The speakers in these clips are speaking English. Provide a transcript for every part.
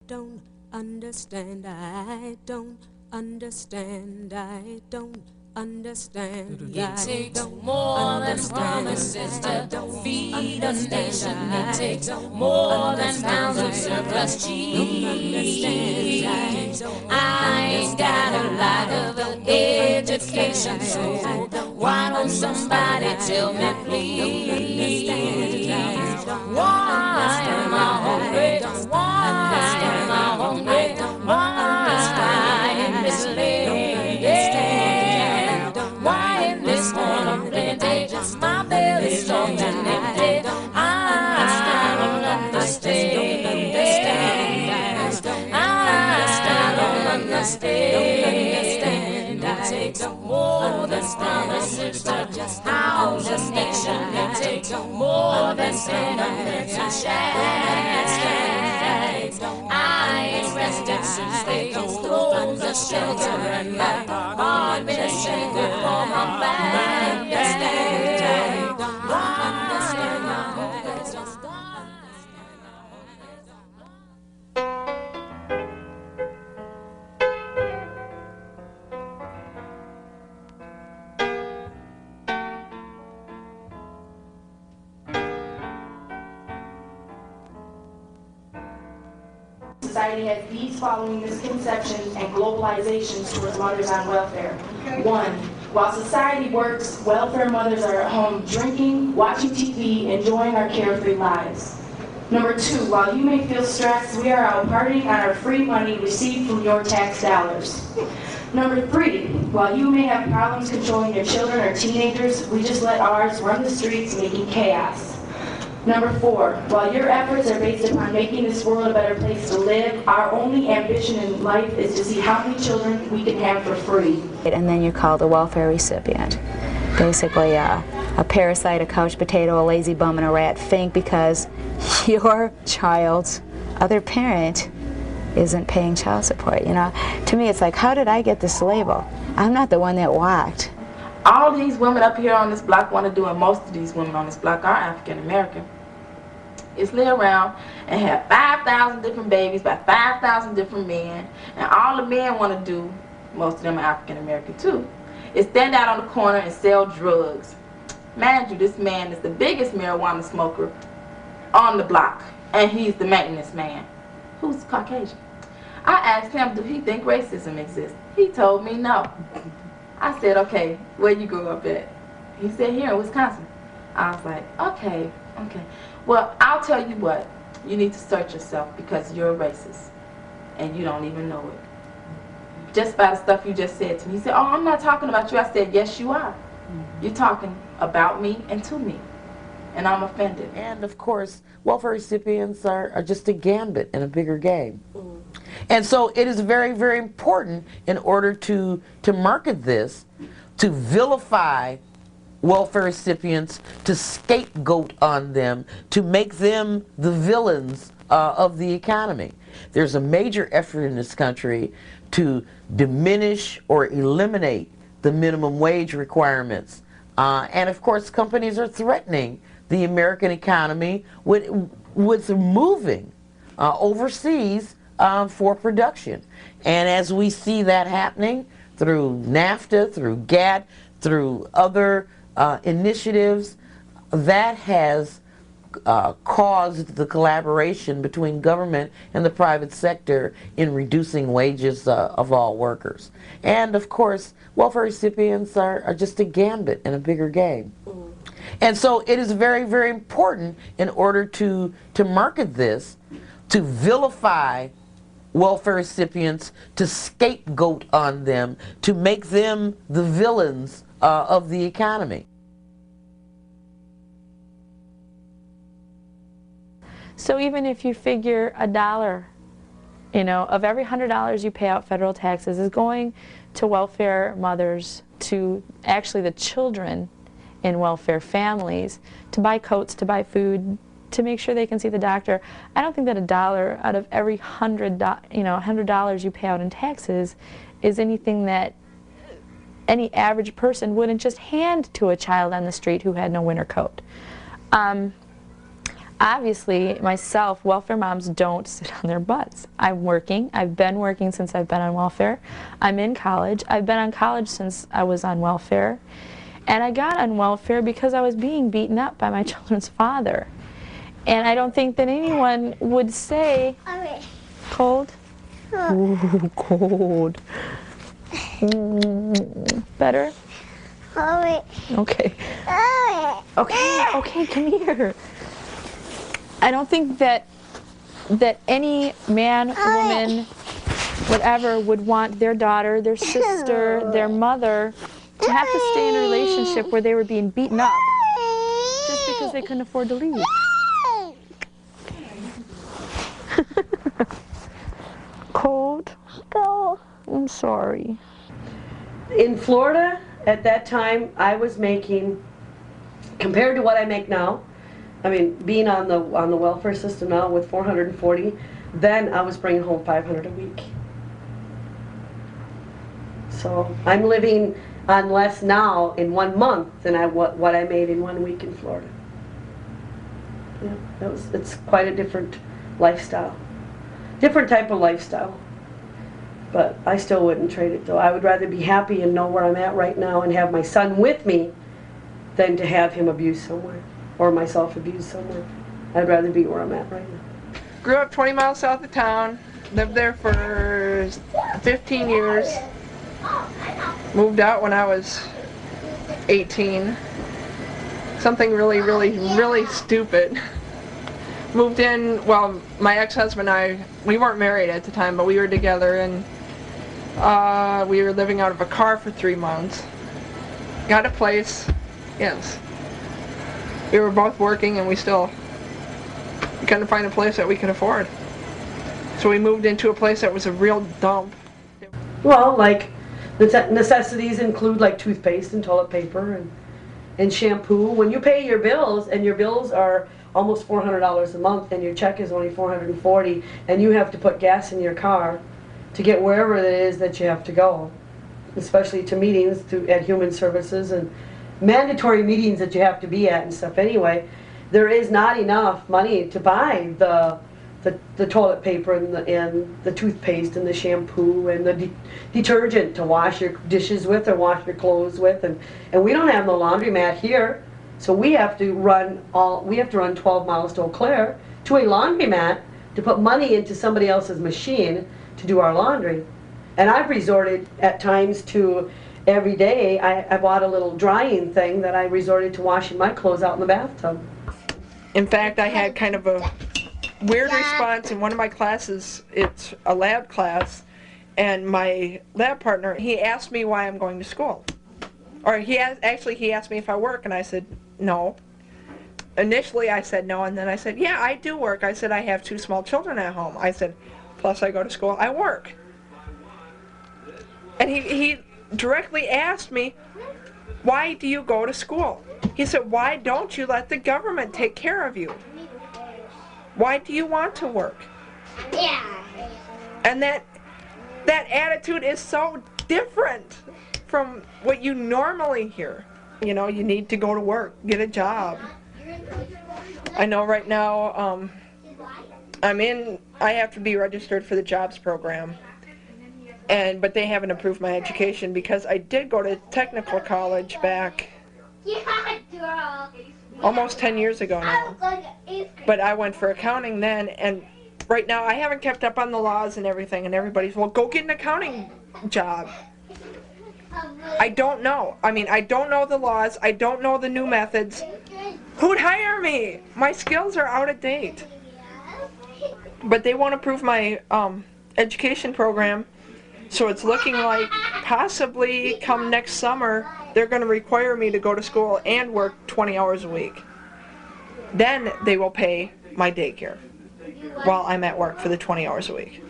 Don't understand, I don't understand, I don't understand. It takes more than promises to feed a nation. It takes more than pounds of surplus cheese. I ain't got a lot of education, so why don't somebody tell me please? Why am I hungry? Why am I hungry? Why in this land? Why in this corn of plenty? My belly's soft and empty. I don't understand. I don't understand. It takes more than promises to house a nation. It takes more than sentiments and shacks. I ain't rested since they closed the shelter, and my heart been shaking for my back. Society has these following misconceptions and globalizations towards mothers on welfare. 1. While society works, welfare mothers are at home drinking, watching TV, enjoying our carefree lives. Number 2. While you may feel stressed, we are out partying on our free money received from your tax dollars. Number 3. While you may have problems controlling your children or teenagers, we just let ours run the streets making chaos. Number 4, while your efforts are based upon making this world a better place to live, our only ambition in life is to see how many children we can have for free. And then you're called a welfare recipient. Basically a parasite, a couch potato, a lazy bum, and a rat fink because your child's other parent isn't paying child support. You know, to me it's like, how did I get this label? I'm not the one that walked. All these women up here on this block want to do, and most of these women on this block are African American, is lay around and have 5,000 different babies by 5,000 different men, and all the men want to do, most of them are African American too, is stand out on the corner and sell drugs. Mind you, this man is the biggest marijuana smoker on the block, and he's the maintenance man, who's Caucasian. I asked him, do he think racism exists? He told me no. I said, okay, where you grew up at? He said, here in Wisconsin. I was like, okay. Well, I'll tell you what, you need to search yourself because you're a racist and you don't even know it. Just by the stuff you just said to me. He said, oh, I'm not talking about you. I said, yes, you are. You're talking about me and to me. And I'm offended. And of course, welfare recipients are just a gambit in a bigger game. And so it is very, very important in order to market this, to vilify welfare recipients, to scapegoat on them, to make them the villains of the economy. There's a major effort in this country to diminish or eliminate the minimum wage requirements. And of course, companies are threatening the American economy with moving overseas for production. And as we see that happening through NAFTA, through GATT, through other initiatives, that has caused the collaboration between government and the private sector in reducing wages of all workers. And of course, welfare recipients are just a gambit in a bigger game. And so it is very, very important in order to market this, to vilify welfare recipients, to scapegoat on them, to make them the villains of the economy. So even if you figure $1, you know, of every $100 you pay out federal taxes is going to welfare mothers, to actually the children in welfare families, to buy coats, to buy food, to make sure they can see the doctor. I don't think that $1 out of every $100 you pay out in taxes is anything that any average person wouldn't just hand to a child on the street who had no winter coat. obviously, myself, welfare moms don't sit on their butts. I'm working. I've been working since I've been on welfare. I'm in college. I've been on college since I was on welfare. And I got on welfare because I was being beaten up by my children's father. And I don't think that anyone would say, cold? Ooh, cold. Better? Okay. Okay, come here. I don't think that any man, woman, whatever, would want their daughter, their sister, their mother to have to stay in a relationship where they were being beaten up just because they couldn't afford to leave. Cold? Go. I'm sorry. In Florida, at that time, I was making, compared to what I make now, I mean, being on the welfare system now with 440, then I was bringing home 500 a week. So I'm living on less now in 1 month than what I made in 1 week in Florida. Yeah, it's quite a different lifestyle, different type of lifestyle. But I still wouldn't trade it though. I would rather be happy and know where I'm at right now and have my son with me than to have him abused somewhere or myself abused somewhere. I'd rather be where I'm at right now. Grew up 20 miles south of town, lived there for 15 years. Moved out when I was 18. Something really stupid. Moved in, well, my ex-husband and I, we weren't married at the time, but we were together, and we were living out of a car for 3 months. Got a place, yes. We were both working and we couldn't find a place that we could afford. So we moved into a place that was a real dump. Well, like, the necessities include like toothpaste and toilet paper and shampoo. When you pay your bills, and your bills are almost $400 a month, and your check is only $440, and you have to put gas in your car to get wherever it is that you have to go, especially to meetings at Human Services and mandatory meetings that you have to be at and stuff anyway, there is not enough money to buy the toilet paper and the toothpaste and the shampoo and the detergent to wash your dishes with or wash your clothes with, and we don't have no laundromat here. So we have to run 12 miles to Eau Claire to a laundromat to put money into somebody else's machine to do our laundry. And I've resorted at times to, every day, I bought a little drying thing that I resorted to washing my clothes out in the bathtub. In fact, I had kind of a weird response in one of my classes. It's a lab class, and my lab partner, he asked me why I'm going to school. Or he asked me if I work, and I said no. Initially I said no, and then I said, yeah, I do work. I said, I have 2 small children at home. I said, plus I go to school, I work. And he directly asked me, why do you go to school? He said, why don't you let the government take care of you? Why do you want to work? Yeah. And that attitude is so different from what you normally hear. You know, you need to go to work, get a job. I know right now I have to be registered for the jobs program, but they haven't approved my education because I did go to technical college back almost 10 years ago now. But I went for accounting then, and right now I haven't kept up on the laws and everything, and everybody's, well, go get an accounting job. I don't know. I mean, I don't know the laws. I don't know the new methods. Who'd hire me? My skills are out of date. But they won't approve my education program, so it's looking like possibly come next summer they're going to require me to go to school and work 20 hours a week. Then they will pay my daycare while I'm at work for the 20 hours a week.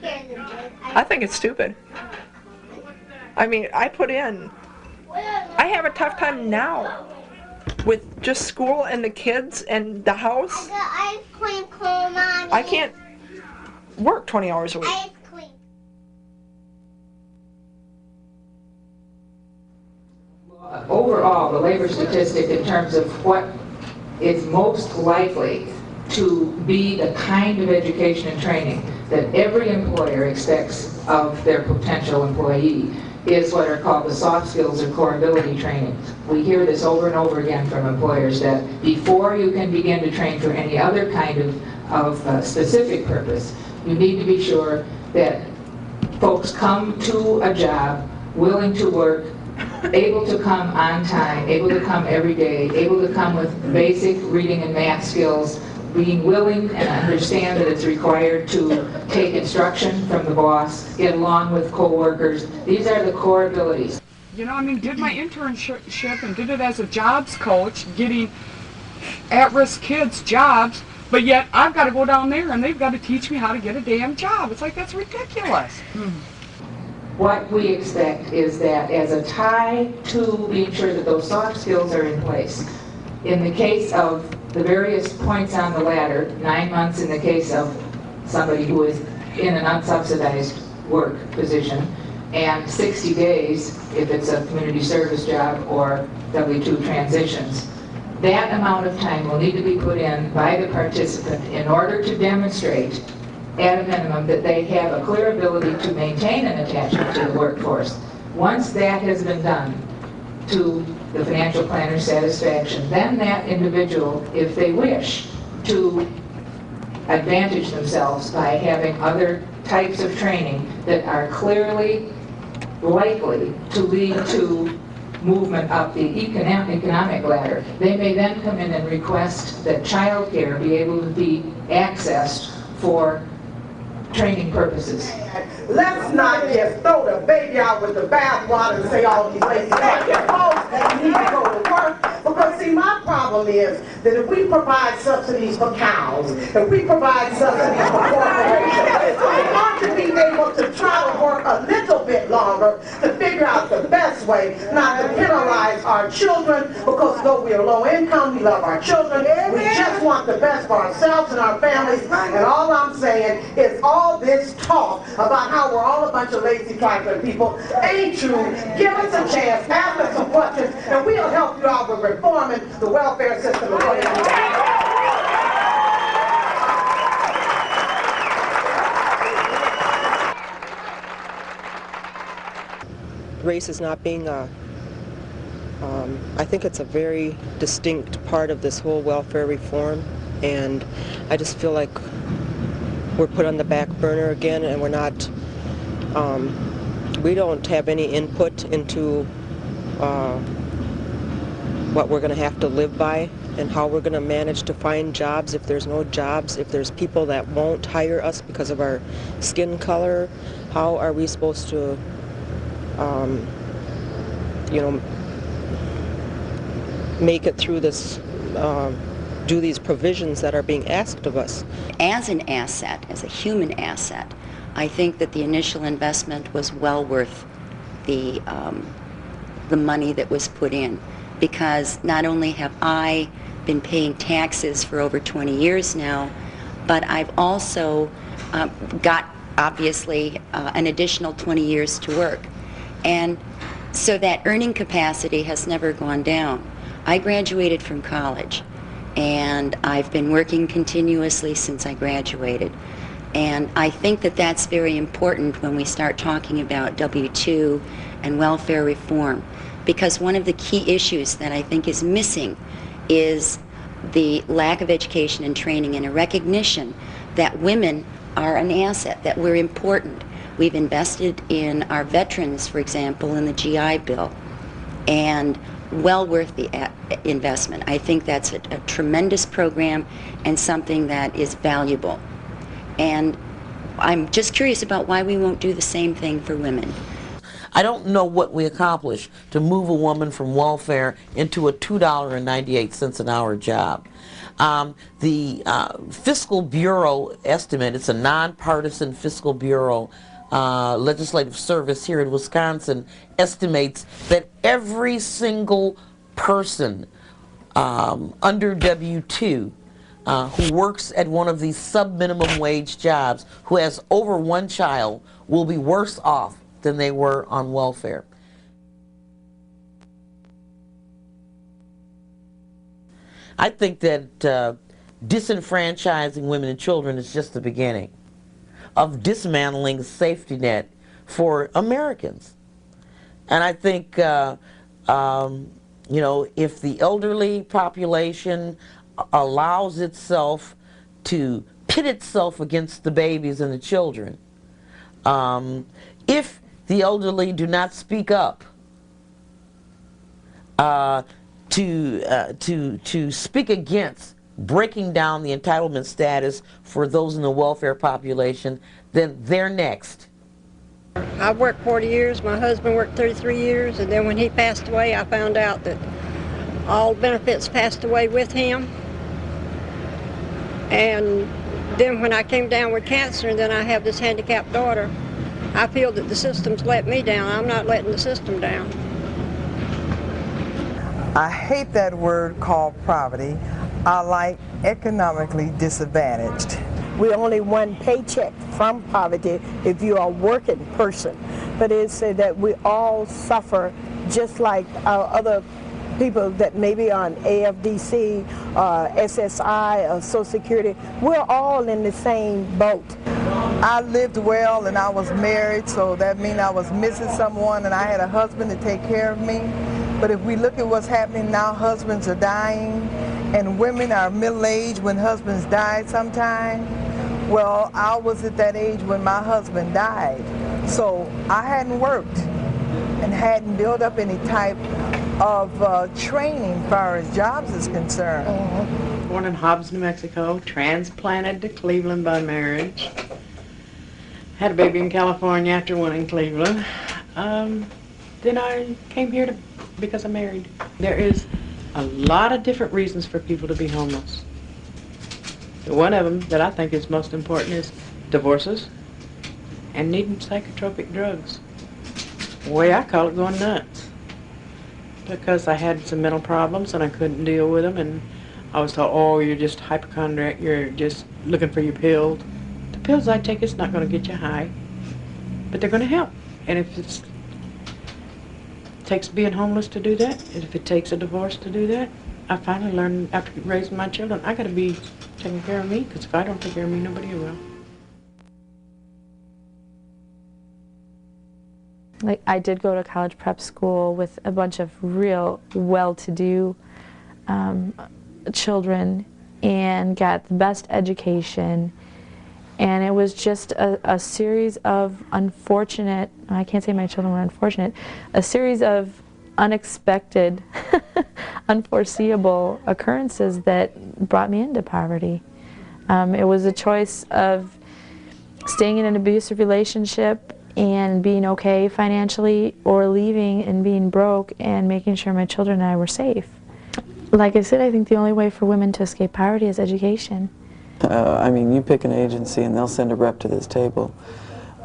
I think it's stupid. I mean, I have a tough time now with just school and the kids and the house. I can't work 20 hours a week. Overall, the labor statistic in terms of what is most likely to be the kind of education and training that every employer expects of their potential employee is what are called the soft skills or core ability training. We hear this over and over again from employers that before you can begin to train for any other kind of specific purpose, you need to be sure that folks come to a job willing to work, able to come on time, able to come every day, able to come with basic reading and math skills, being willing and understand that it's required to take instruction from the boss, get along with co-workers. These are the core abilities. You know, I mean, did my internship and did it as a jobs coach, getting at-risk kids jobs, but yet I've got to go down there and they've got to teach me how to get a damn job. It's like, that's ridiculous. What we expect is that as a tie to being sure that those soft skills are in place, in the case of the various points on the ladder, 9 months in the case of somebody who is in an unsubsidized work position, and 60 days if it's a community service job or W-2 transitions. That amount of time will need to be put in by the participant in order to demonstrate at a minimum that they have a clear ability to maintain an attachment to the workforce. Once that has been done to the financial planner's satisfaction, then that individual, if they wish to advantage themselves by having other types of training that are clearly likely to lead to movement up the economic ladder, they may then come in and request that child care be able to be accessed for training purposes. Let's not just throw the baby out with the bathwater and say all these ladies need to go to work. Because see, my problem is that if we provide subsidies for cows, if we provide subsidies for corporations, we ought to be able to try to work a little bit longer to figure out the best way not to penalize our children, because though we are low income, we love our children. We just want the best for ourselves and our families. And all I'm saying is all this talk about how we're all a bunch of lazy trifling people ain't true. Give us a chance, ask us some questions, and we'll help you out with reforming the welfare system. Race is not being I think it's a very distinct part of this whole welfare reform, and I just feel like we're put on the back burner again, and we're not, we don't have any input into what we're going to have to live by and how we're going to manage to find jobs if there's no jobs, if there's people that won't hire us because of our skin color. How are we supposed to, you know, make it through this, do these provisions that are being asked of us? As an asset, as a human asset, I think that the initial investment was well worth the money that was put in, because not only have I been paying taxes for over 20 years now, but I've also got, obviously, an additional 20 years to work. And so that earning capacity has never gone down. I graduated from college, and I've been working continuously since I graduated. And I think that that's very important when we start talking about W-2 and welfare reform, because one of the key issues that I think is missing is the lack of education and training and a recognition that women are an asset, that we're important. We've invested in our veterans, for example, in the GI Bill, and well worth the investment. I think that's a tremendous program and something that is valuable. And I'm just curious about why we won't do the same thing for women. I don't know what we accomplish to move a woman from welfare into a $2.98 an hour job. The Fiscal Bureau estimate, it's a nonpartisan Fiscal Bureau legislative service here in Wisconsin, estimates that every single person under W-2 who works at one of these sub-minimum wage jobs, who has over one child, will be worse off than they were on welfare. I think that disenfranchising women and children is just the beginning of dismantling the safety net for Americans. And I think, you know, if the elderly population allows itself to pit itself against the babies and the children, if the elderly do not speak up to speak against breaking down the entitlement status for those in the welfare population, then they're next. I've worked 40 years, my husband worked 33 years, and then when he passed away, I found out that all benefits passed away with him. And then when I came down with cancer, and then I have this handicapped daughter, I feel that the system's let me down. I'm not letting the system down. I hate that word called poverty. I like economically disadvantaged. We're only one paycheck from poverty if you're a working person. But it said that we all suffer just like our other people that maybe on AFDC, SSI, or Social Security. We're all in the same boat. I lived well and I was married, so that means I was missing someone, and I had a husband to take care of me. But if we look at what's happening now, husbands are dying, and women are middle-aged when husbands died sometime. Well, I was at that age when my husband died, so I hadn't worked and hadn't built up any type of training as far as jobs is concerned. Born in Hobbs, New Mexico, transplanted to Cleveland by marriage. Had a baby in California after one in Cleveland. Then I came here because I'm married. There is a lot of different reasons for people to be homeless. One of them that I think is most important is divorces and needing psychotropic drugs. The way I call it, going nuts. Because I had some mental problems and I couldn't deal with them, and I was told, oh, you're just hypochondriac, you're just looking for your pills. The pills I take, it's not going to get you high, but they're going to help. And if it takes being homeless to do that, and if it takes a divorce to do that, I finally learned after raising my children, I got to be taking care of me, because if I don't take care of me, nobody will. Like, I did go to college prep school with a bunch of real well-to-do children and got the best education, and it was just a series of unfortunate, I can't say my children were unfortunate, a series of unexpected, unforeseeable occurrences that brought me into poverty. It was a choice of staying in an abusive relationship and being okay financially, or leaving and being broke and making sure my children and I were safe. Like I said, I think the only way for women to escape poverty is education. I mean, you pick an agency and they'll send a rep to this table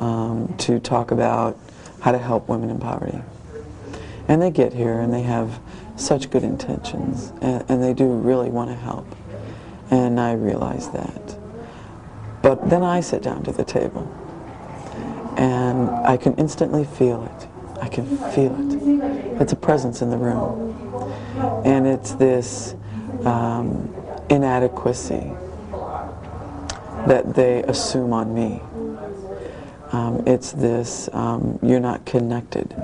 to talk about how to help women in poverty. And they get here and they have such good intentions, and they do really want to help. And I realize that. But then I sit down to the table and I can instantly feel it. I can feel it. It's a presence in the room. And it's this inadequacy that they assume on me. It's this you're not connected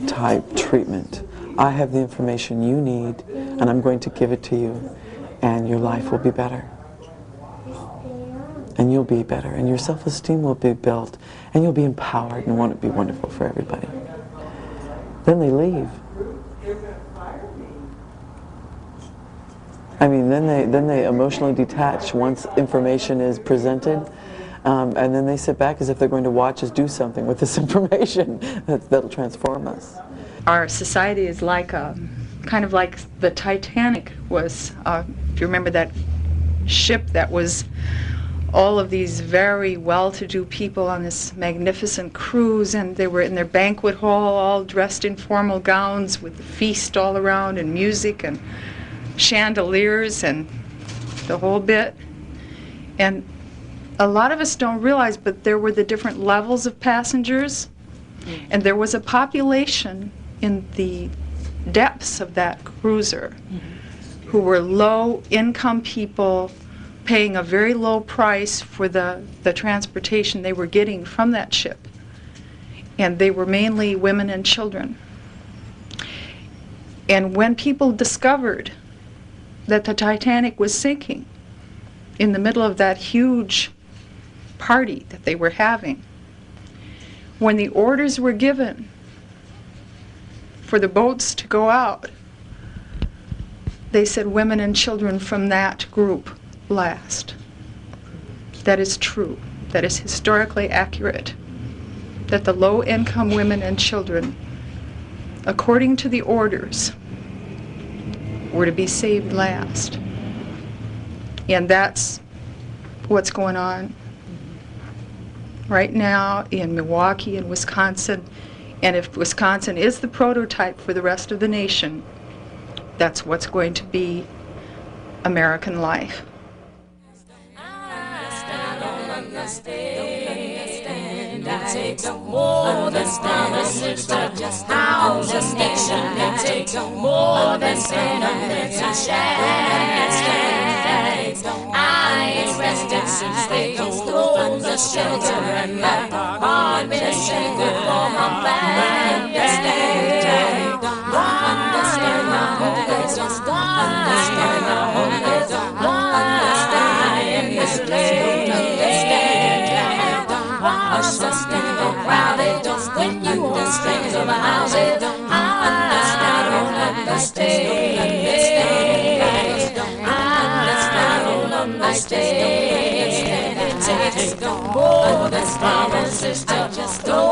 type treatment. I have the information you need, and I'm going to give it to you, and your life will be better. And you'll be better, and your self-esteem will be built, and you'll be empowered, and won't it be wonderful for everybody? Then they leave. I mean, then they emotionally detach once information is presented, and then they sit back as if they're going to watch us do something with this information that'll transform us. Our society is like kind of like the Titanic was. If you remember that ship that was all of these very well-to-do people on this magnificent cruise, and they were in their banquet hall all dressed in formal gowns with the feast all around and music and chandeliers and the whole bit. And a lot of us don't realize, but there were the different levels of passengers, and there was a population in the depths of that cruiser who were low-income people paying a very low price for the transportation they were getting from that ship. And they were mainly women and children. And when people discovered that the Titanic was sinking in the middle of that huge party that they were having, when the orders were given for the boats to go out, they said women and children from that group last. That is true. That is historically accurate. That the low-income women and children, according to the orders, were to be saved last. And that's what's going on right now in Milwaukee and Wisconsin. And if Wisconsin is the prototype for the rest of the nation, that's what's going to be American life. It takes more than standing sister, just how the nation. It takes more than standing to share. I ain't rested since they stole the shelter and my heart been shaken for my family. Understand my home, just understand my home, understand this land. Understand the crowded just when you understand the houses. I don't understand. I don't understand. It takes more than standing sister. Just don't